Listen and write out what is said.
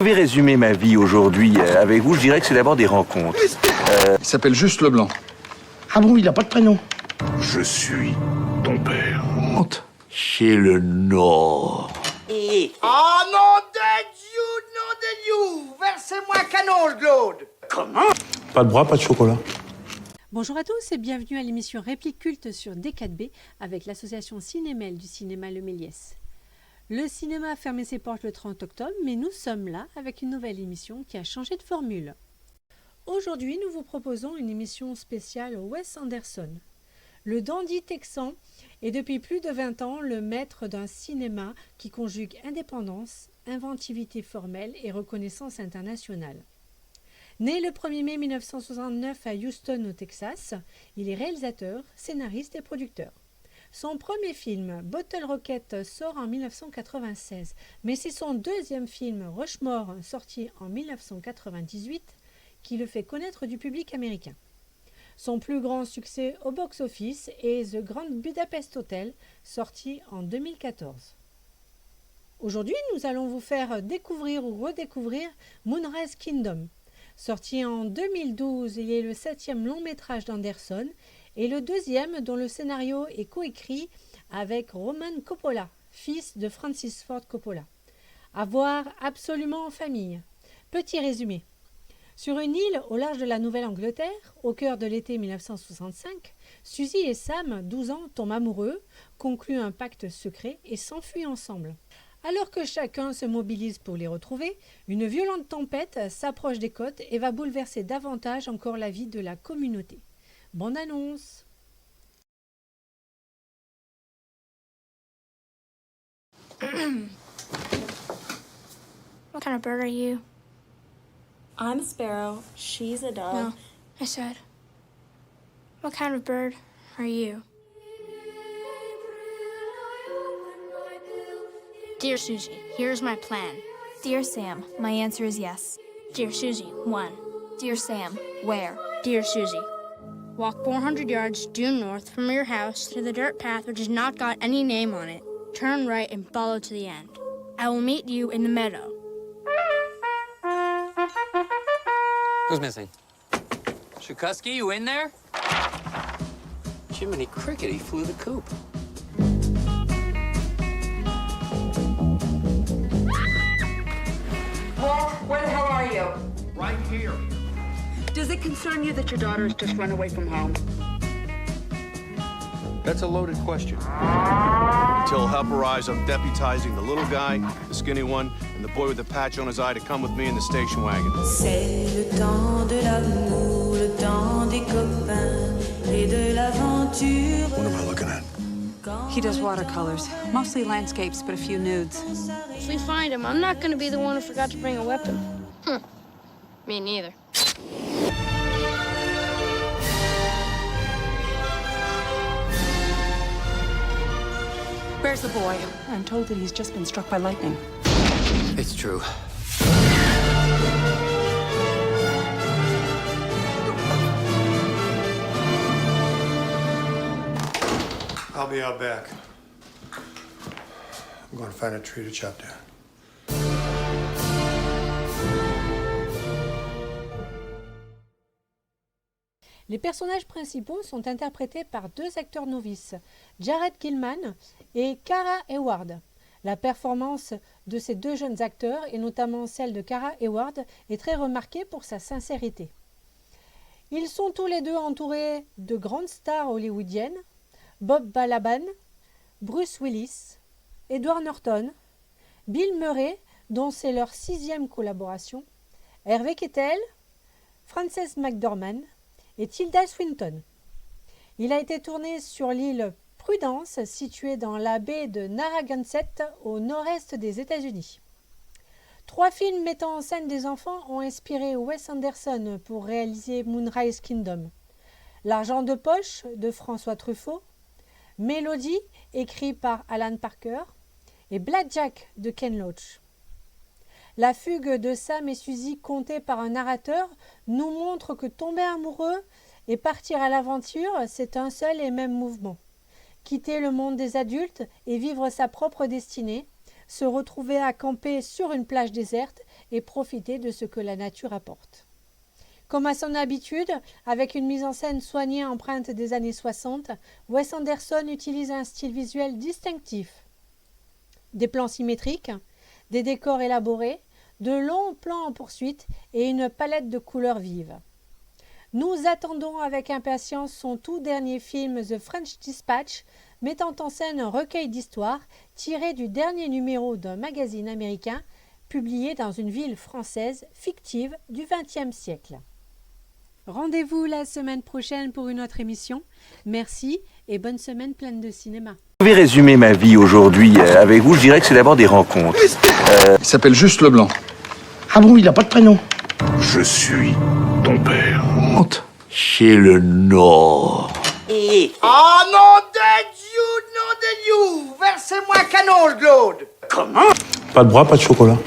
Je vais résumer ma vie aujourd'hui avec vous. Je dirais que c'est d'abord des rencontres. Il s'appelle juste Leblanc. Ah bon, il n'a pas de prénom? Je suis ton père. Honte. Chez le Nord. Ah non de Dieu, versez-moi un canon, Claude. Comment? Pas de bras, pas de chocolat. Bonjour à tous et bienvenue à l'émission Réplique culte sur D4B avec l'association Cinémel du cinéma Le Méliès. Le cinéma a fermé ses portes le 30 octobre, mais nous sommes là avec une nouvelle émission qui a changé de formule. Aujourd'hui, nous vous proposons une émission spéciale Wes Anderson. Le dandy texan est depuis plus de 20 ans le maître d'un cinéma qui conjugue indépendance, inventivité formelle et reconnaissance internationale. Né le 1er mai 1969 à Houston au Texas, il est réalisateur, scénariste et producteur. Son premier film, Bottle Rocket, sort en 1996, mais c'est son deuxième film, Rushmore, sorti en 1998, qui le fait connaître du public américain. Son plus grand succès au box-office est The Grand Budapest Hotel, sorti en 2014. Aujourd'hui, nous allons vous faire découvrir ou redécouvrir Moonrise Kingdom. Sorti en 2012, il est le 7e long métrage d'Anderson et le 2e dont le scénario est coécrit avec Roman Coppola, fils de Francis Ford Coppola. À voir absolument en famille. Petit résumé. Sur une île au large de la Nouvelle-Angleterre, au cœur de l'été 1965, Suzy et Sam, 12 ans, tombent amoureux, concluent un pacte secret et s'enfuient ensemble. Alors que chacun se mobilise pour les retrouver, une violente tempête s'approche des côtes et va bouleverser davantage encore la vie de la communauté. Bonne annonce! What kind of bird are you? I'm a sparrow. She's a dove. No, I said, what kind of bird are you? Dear Susie, here's my plan. Dear Sam, my answer is yes. Dear Susie, 1. Dear Sam, where? Dear Susie, walk 400 yards due north from your house to the dirt path which has not got any name on it. Turn right and follow to the end. I will meet you in the meadow. Who's missing? Shukusky, you in there? Jiminy Cricket, he flew the coop. Walt, where the hell are you? Right here. Does it concern you that your daughter has just run away from home? That's a loaded question. Until help arrives, I'm deputizing the little guy, the skinny one, and the boy with the patch on his eye to come with me in the station wagon. C'est le temps de l'amour, le temps des copains et de l'aventure. What am I looking at? He does watercolors, mostly landscapes, but a few nudes. If we find him, I'm not going to be the one who forgot to bring a weapon. Me neither. Where's the boy? I'm told that he's just been struck by lightning. It's true. I'll be out back. I'm going to find a tree to chop down. Les personnages principaux sont interprétés par deux acteurs novices, Jared Gilman et Cara Eward. La performance de ces deux jeunes acteurs, et notamment celle de Cara Eward, est très remarquée pour sa sincérité. Ils sont tous les deux entourés de grandes stars hollywoodiennes, Bob Balaban, Bruce Willis, Edward Norton, Bill Murray, dont c'est leur 6e collaboration, Harvey Keitel, Frances McDormand et Tilda Swinton. Il a été tourné sur l'île Prudence, située dans la baie de Narragansett, au nord-est des États-Unis. 3 films mettant en scène des enfants ont inspiré Wes Anderson pour réaliser Moonrise Kingdom. L'argent de poche de François Truffaut, Mélodie, écrit par Alan Parker, et Blackjack de Ken Loach. La fugue de Sam et Suzy contée par un narrateur nous montre que tomber amoureux et partir à l'aventure, c'est un seul et même mouvement. Quitter le monde des adultes et vivre sa propre destinée, se retrouver à camper sur une plage déserte et profiter de ce que la nature apporte. Comme à son habitude, avec une mise en scène soignée empreinte des années 60, Wes Anderson utilise un style visuel distinctif. Des plans symétriques, des décors élaborés, de longs plans en poursuite et une palette de couleurs vives. Nous attendons avec impatience son tout dernier film The French Dispatch, mettant en scène un recueil d'histoires tiré du dernier numéro d'un magazine américain publié dans une ville française fictive du XXe siècle. Rendez-vous la semaine prochaine pour une autre émission. Merci et bonne semaine pleine de cinéma. Je vais résumer ma vie aujourd'hui avec vous. Je dirais que c'est d'abord des rencontres. Il s'appelle Juste Leblanc. Ah bon, il n'a pas de prénom? Je suis ton père. Monte chez le Nord. Oh non de Dieu, versez-moi un canot, Claude. Comment? Pas de bras, pas de chocolat.